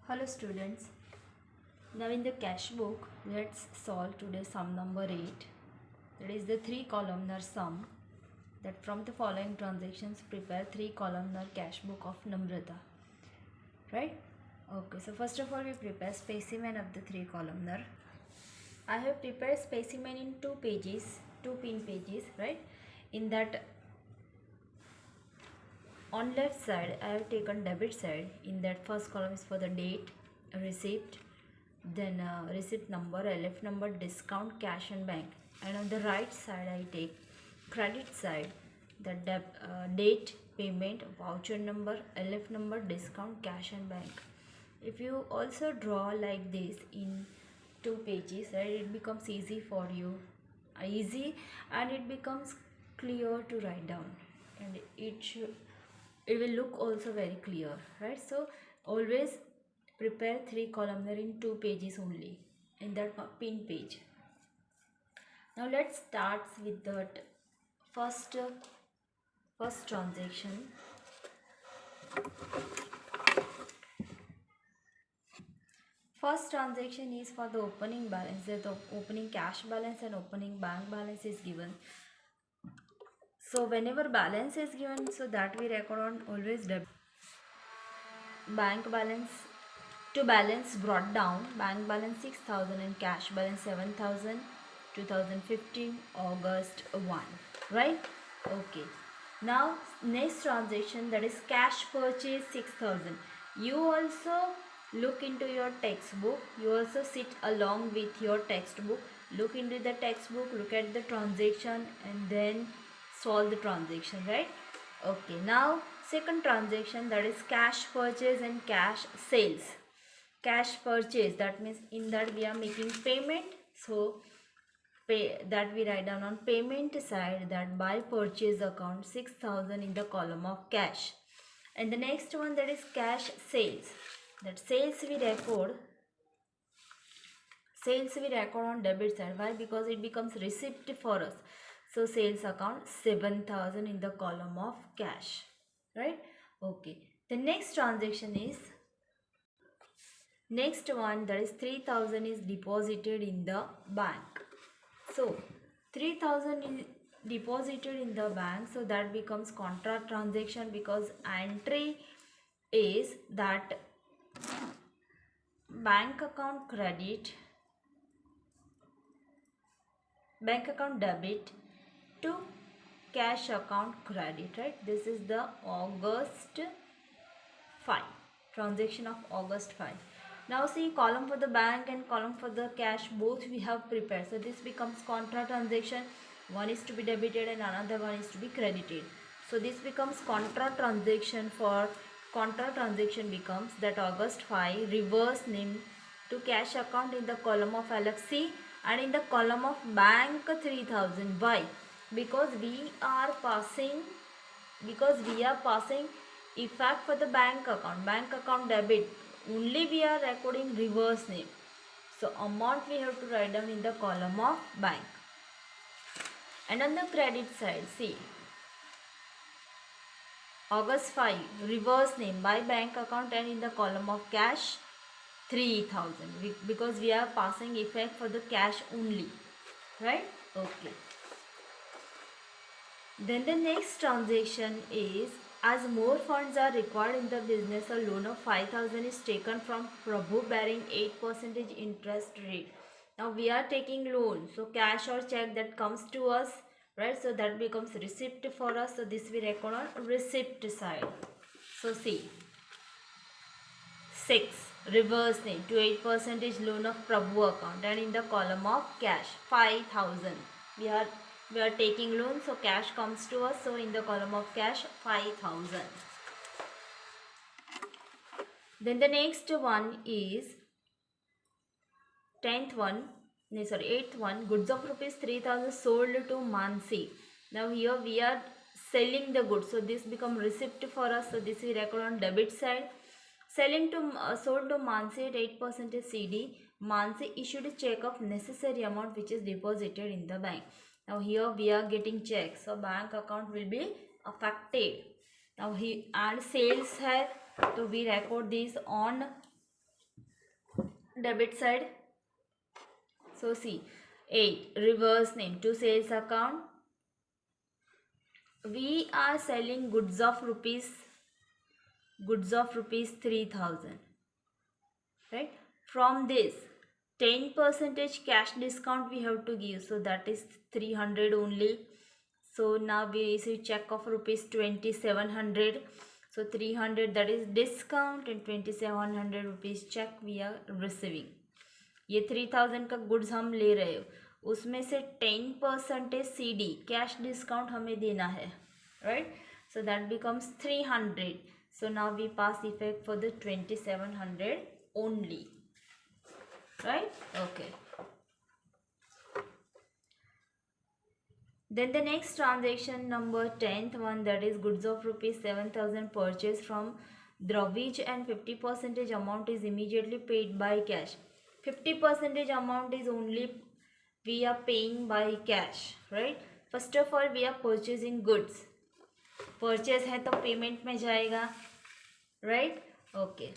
Hello students, now in the cash book let's solve today's sum number 8, that is the 3 columnar sum, that from the following transactions prepare 3 columnar cash book of Namrata, right? Okay, so first of all we prepare specimen of the 3 columnar. I have prepared specimen in 2 pages, 2 pin pages, right? In that on left side I have taken debit side. In that first column is for the date, receipt, then receipt number, LF number, discount, cash and bank, and on the right side I take credit side, the date, payment, voucher number, LF number, discount, cash and bank. If you also draw like this in 2 pages, right, it becomes easy for you, and it becomes clear to write down, and it will look also very clear, right? So always prepare 3 columnar in 2 pages only in that pin page. Now let's start with that first transaction. First transaction is for the opening balance, that the opening cash balance and opening bank balance is given. So whenever balance is given, so that we record on always debit. Bank balance, to balance brought down, bank balance 6,000 and cash balance 7,000, 2015 August 1, right? Okay. Now next transaction, that is cash purchase 6,000. You also look into your textbook, you also sit along with your textbook, look into the textbook, look at the transaction and then solve the transaction, right? Okay, now second transaction, that is cash purchase and cash sales. Cash purchase, that means in that we are making payment, so that we write down on payment side, that by purchase account 6,000 in the column of cash. And the next one, that is cash sales, that sales we record on debit side. Why? Because it becomes receipt for us. So sales account 7,000 in the column of cash, right? Okay, the next transaction is next one, that is 3,000 is deposited in the bank. So 3,000 is deposited in the bank, so that becomes contra transaction, because entry is that bank account credit, bank account debit to cash account credit, right? This is the August 5, transaction of August 5. Now see, column for the bank and column for the cash, both we have prepared. So this becomes contra transaction. One is to be debited and another one is to be credited. So this becomes contra transaction. For contra transaction becomes that August 5 reverse name to cash account in the column of LFC and in the column of bank 3,000. Why? Because we are passing effect for the bank account debit, only we are recording reverse name. So amount we have to write down in the column of bank. And on the credit side, see, August 5 reverse name by bank account and in the column of cash 3,000, because we are passing effect for the cash only, right? Okay. Then the next transaction is, as more funds are required in the business, a loan of 5,000 is taken from Prabhu bearing 8% interest rate. Now we are taking loan, so cash or check that comes to us, right? So that becomes receipt for us. So this we record on receipt side. So see, 6 reverse name to 8% loan of Prabhu account, and in the column of cash 5,000 we are taking loan, so cash comes to us, so in the column of cash 5,000. Then the next one is 8th one, goods of rupees 3,000 sold to Mansi. Now here we are selling the goods, so this become receipt for us, so this we record on debit side. Selling to sold to Mansi at 8% CD. Mansi issued a check of necessary amount which is deposited in the bank. Now here we are getting check, so bank account will be affected. Now he and sales hai, so we record this on debit side. So see, 8 reverse name to sales account. We are selling goods of rupees 3000, right? From this 10% cash discount we have to give, so that is 300 only. So now we receive check of rupees 2700. So 300 that is discount and 2700 rupees check we are receiving. ये 3000 का goods हम ले रहे हो, उसमें से 10% CD cash discount हमें देना है, right? So that becomes 300. So now we pass effect for the 2700 only, right? Okay. Then the next transaction number 10th one, that is goods of rupees 7000 purchased from Dravij and 50% amount is immediately paid by cash. 50% amount is only we are paying by cash, right? First of all we are purchasing goods. Purchase है तो payment में जाएगा, right? Okay.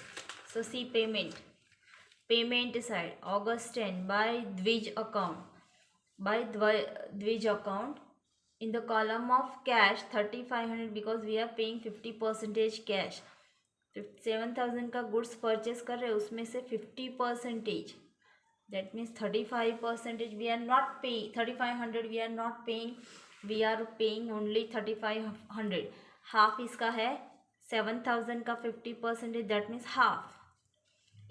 So see payment. Payment side August 10 by Dvij account. By Dvij account, in the column of cash 3500 because we are paying 50% cash. 7000 का goods purchase कर रहे हैं, उसमें से 50%, that means 35% we are not paying. 3500 we are not paying, we are paying only 3500. Half इसका है 7000 का 50%, that means half.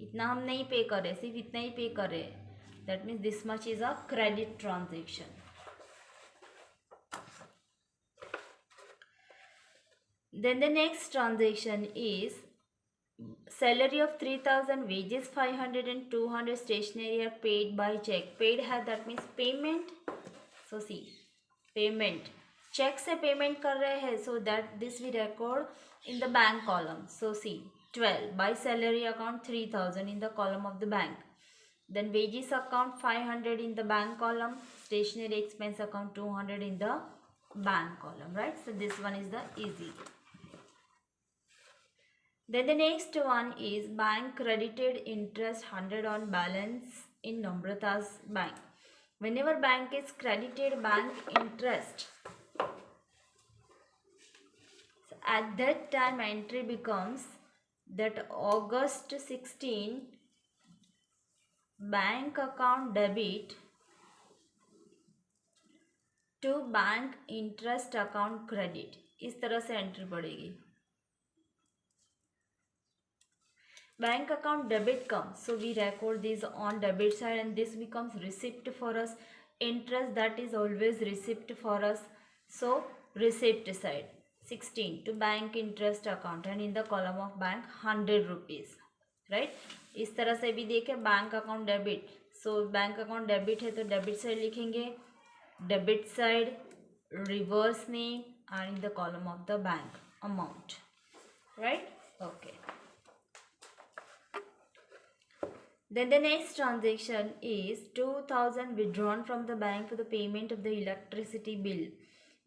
इतना हम नहीं पे कर रहे, सिर्फ इतना ही पे कर रहे हैं. That means this much is a credit transaction. Then the next transaction is salary of 3000, wages 500 and 200 stationery are paid by check. Paid है, that means payment. So see payment, check से payment कर रहे हैं, so that this we record in the bank column. So see 12 by salary account 3000 in the column of the bank. Then wages account 500 in the bank column, stationery expense account 200 in the bank column, right? So this one is the easy. Then the next one is bank credited interest 100 on balance in Namrata's bank. Whenever bank is credited bank interest, so at that time entry becomes that August 16 bank account debit to bank interest account credit, इस तरह से entry पड़ेगी. Bank account debit comes, so we record this on debit side and this becomes receipt for us. Interest that is always receipt for us, so receipt side 16 to bank interest account and in the column of bank 100 rupees, right? इस तरह से भी देखे bank account debit. So bank account debit है तो debit side लिखेंगे, debit side reverse name and in the column of the bank amount, right? Okay. Then the next transaction is 2000 withdrawn from the bank for the payment of the electricity bill.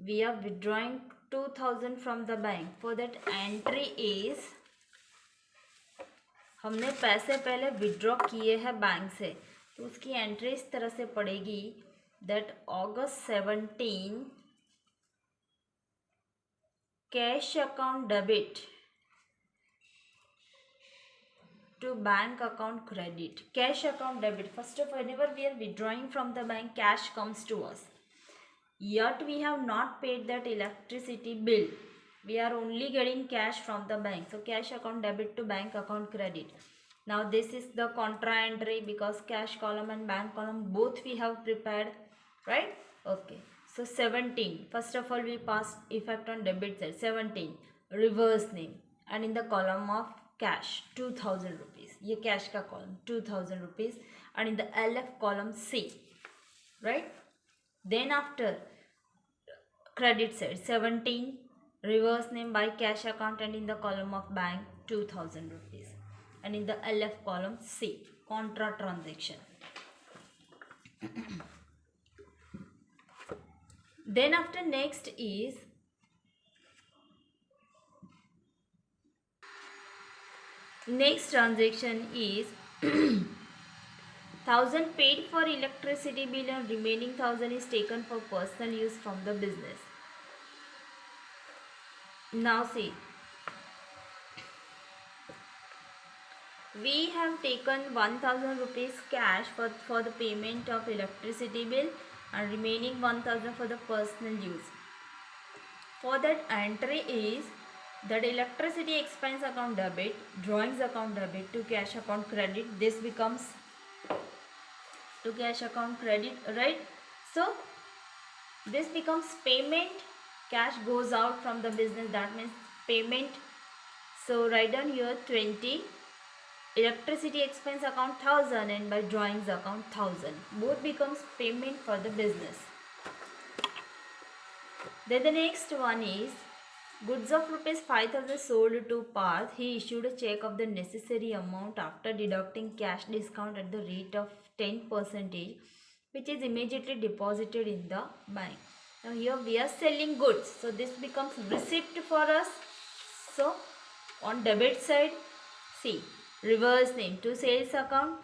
We are withdrawing 2000 from the bank. For that entry is, हमने पैसे पहले withdraw किए हैं bank से, तो उसकी entry इस तरह से पड़ेगी that August 17 cash account debit to bank account credit. Cash account debit, first of all whenever we are withdrawing from the bank, cash comes to us, yet we have not paid that electricity bill, we are only getting cash from the bank. So cash account debit to bank account credit. Now this is the contra entry because cash column and bank column both we have prepared, right? Okay. So 17, first of all we pass effect on debit side. 17 reverse name and in the column of cash 2000 rupees, ये cash का column 2000 rupees and in the LF column C, right? Then after credit side 17 reverse name by cash account and in the column of bank 2000 rupees and in the LF column C contra transaction. Then after next is next transaction is 1000 paid for electricity bill and remaining 1000 is taken for personal use from the business. Now see, we have taken 1000 rupees cash for the payment of electricity bill and remaining 1000 for the personal use. For that entry is that electricity expense account debit, drawings account debit to cash account credit. This becomes to cash account credit, right? So this becomes payment. Cash goes out from the business, that means payment. So write down here 20, electricity expense account 1000, and by drawings account 1000. Both becomes payment for the business. Then the next one is goods of rupees 5000 sold to Parth. He issued a check of the necessary amount after deducting cash discount at the rate of 10%, which is immediately deposited in the bank. Now here we are selling goods, so this becomes receipt for us. So on debit side, see, reverse name to sales account,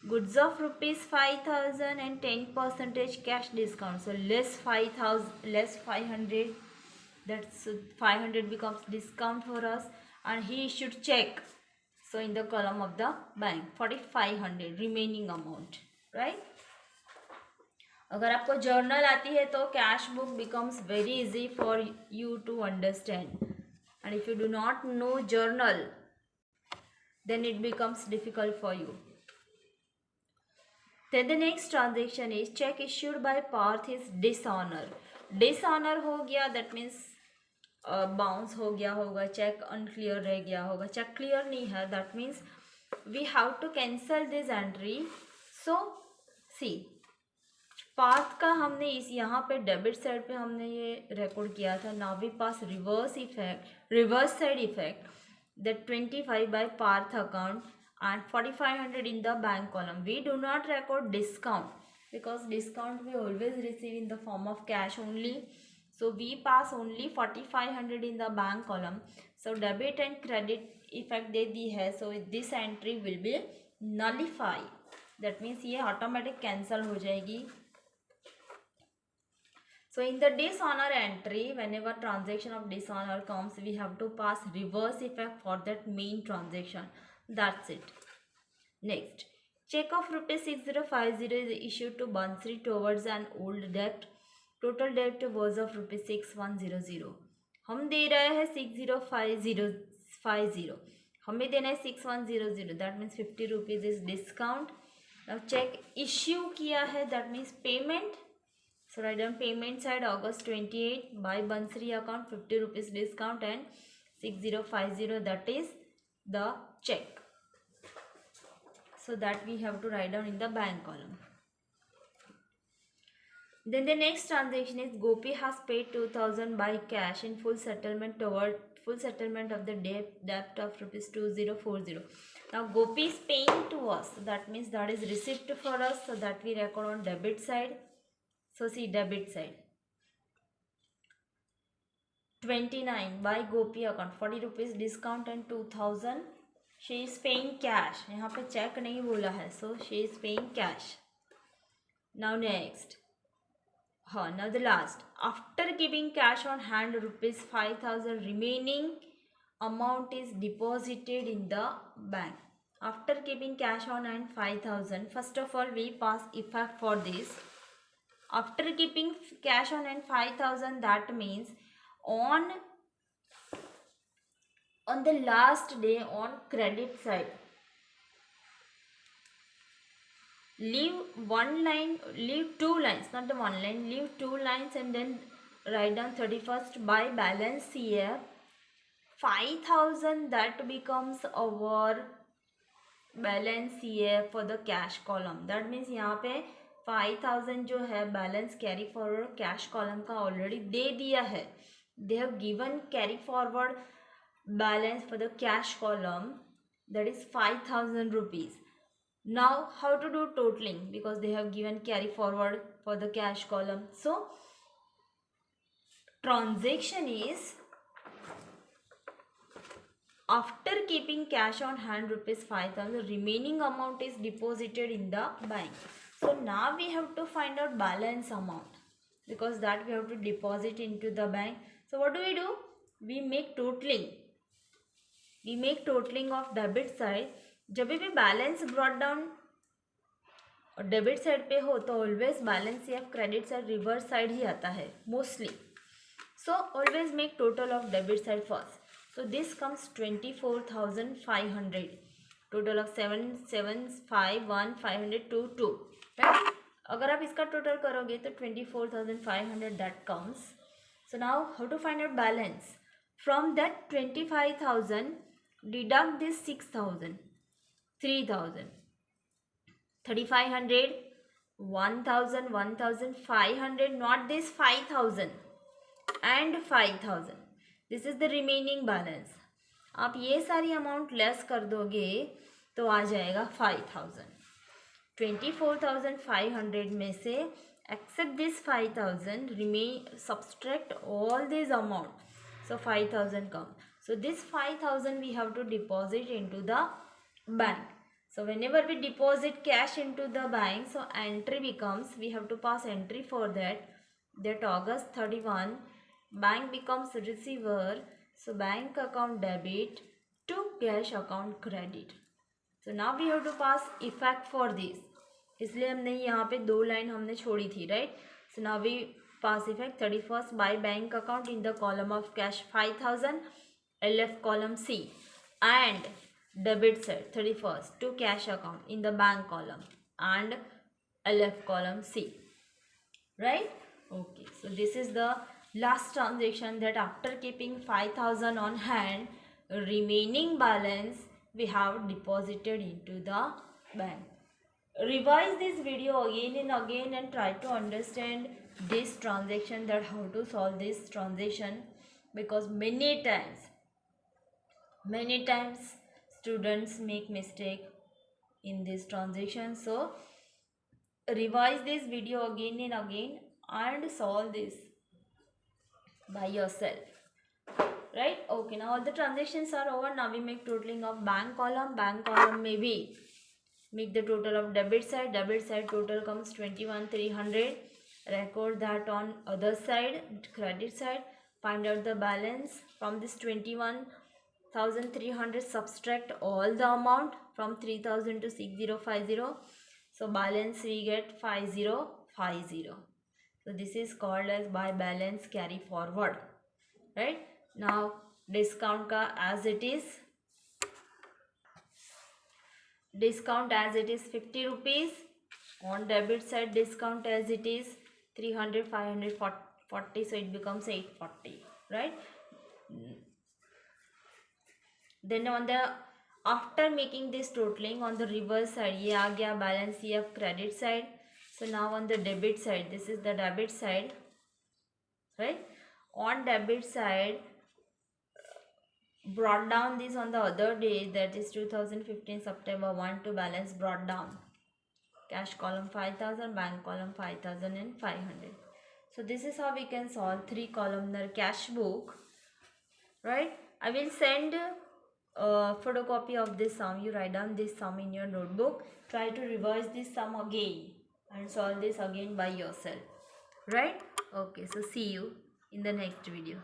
goods of rupees 5000 and 10% cash discount, so less 5000, less 500, that's 500 becomes discount for us, and he issued check, so in the column of the bank 4500 remaining amount, right? अगर आपको journal आती है तो cash book becomes very easy for you to understand, and if you do not know journal then it becomes difficult for you. Then the next transaction is check issued by Parth is dishonor. Dishonor हो गया, that means bounce हो गया होगा, check unclear रह गया होगा, check clear नहीं है, that means we have to cancel this entry. So see, path का हमने इस यहाँ पे डेबिट साइड पे हमने ये रिकॉर्ड किया था. Now we pass reverse effect, reverse side effect, that 25 by Parth account and 4500 in the bank column. We do not record discount because discount we always receive in the form of cash only. So we pass only 4500 in the bank column. So debit and credit effect दे दी है. So this entry will be nullify. That means ये automatic cancel हो जाएगी. So in the dishonor entry, whenever transaction of dishonor comes, we have to pass reverse effect for that main transaction. That's it. Next, check of rupees 6050 is issued to Bansri towards an old debt. Total debt was of rupees 6100. हम दे रहे हैं 60550, हमें देना है 6100. That means 50 rupees is discount. Now check issue किया है, that means payment. So write down payment side August 28 by Bansri account 50 rupees discount and 6050, that is the check. So that we have to write down in the bank column. Then the next transaction is Gopi has paid 2000 by cash in full settlement toward full settlement of the debt of rupees 2040. Now Gopi is paying to us, so that means that is receipt for us, so that we record on debit side. So see, debit side 29 by Gopi account 40 rupees discount and 2000. She is paying cash. यहाँ पे check नहीं बोला है, so she is paying cash. Now next, now the last, after giving cash on hand rupees 5000, remaining amount is deposited in the bank. After giving cash on hand 5000, first of all we pass effect for this. After keeping cash on hand 5000, that means on the last day on credit side, leave one line, leave two lines, not the one line, leave two lines, and then write down 31st by balance CF 5000, that becomes our balance CF for the cash column. That means यहाँ पे 5000 जो है balance carry forward cash column का already दे दिया है. They have given carry forward balance for the cash column, that is 5000 rupees. Now how to do totaling, because they have given carry forward for the cash column. So transaction is after keeping cash on hand rupees 5,000, remaining amount is deposited in the bank. So now we have to find out balance amount, because that we have to deposit into the bank. So what do? We make totaling. We make totaling of debit side. जब भी balance brought down debit side पे हो तो always balance या credit side reverse side ही आता है mostly. So always make total of debit side first. So this comes 24,500. Total of 7,751,522. Right? अगर आप इसका टोटल करोगे तो 24,500 that comes. So now how to find out balance? From that 25,000 deduct this 6,000, 3,000, 3,500, 1,000, 1,500, not this 5,000. And 5,000. This is the remaining balance. आप ये सारी amount less कर दोगे तो आ जाएगा 5,000. 24,500 में से except this 5,000 remain subtract all this amount. So 5,000 come. So this 5,000 we have to deposit into the bank. So whenever we deposit cash into the bank, so entry becomes, we have to pass entry for that August 31 bank becomes receiver. So bank account debit to cash account credit. So now we have to pass effect for this. इसलिए हमने यहाँ पे 2 line हमने छोड़ी थी, right? So now we pass effect 31st by bank account in the column of cash 5,000, LF column C, and debit side 31st to cash account in the bank column and LF column C, right? Okay, so this is the last transaction, that after keeping 5,000 on hand, remaining balance we have deposited into the bank. Revise this video again and again and try to understand this transaction, that how to solve this transaction, because many times students make mistake in this transaction. So revise this video again and again and solve this by yourself, right? Okay, now all the transactions are over. Now we make totaling of bank column. Bank column may be make the total of debit side. Debit side total comes 21,300. Record that on other side, credit side. Find out the balance. From this 21,300 subtract all the amount from 3,000 to 6,050. So balance we get 5,050. So this is called as by balance carry forward, right? Now discount ka as it is. Discount as it is 50 rupees. On debit side discount as it is 300, 500, 40. So it becomes 840, right? Then on the after making this totaling on the reverse side, ये आ गया balance ये अब credit side. So now on the debit side, this is the debit side, right? On debit side, brought down this on the other day, that is 2015 September 1 to balance brought down. Cash column 5,000, bank column 5,500. So this is how we can solve 3 columnar cash book, right? I will send a photocopy of this sum. You write down this sum in your notebook. Try to revise this sum again and solve this again by yourself, right? Okay, so see you in the next video.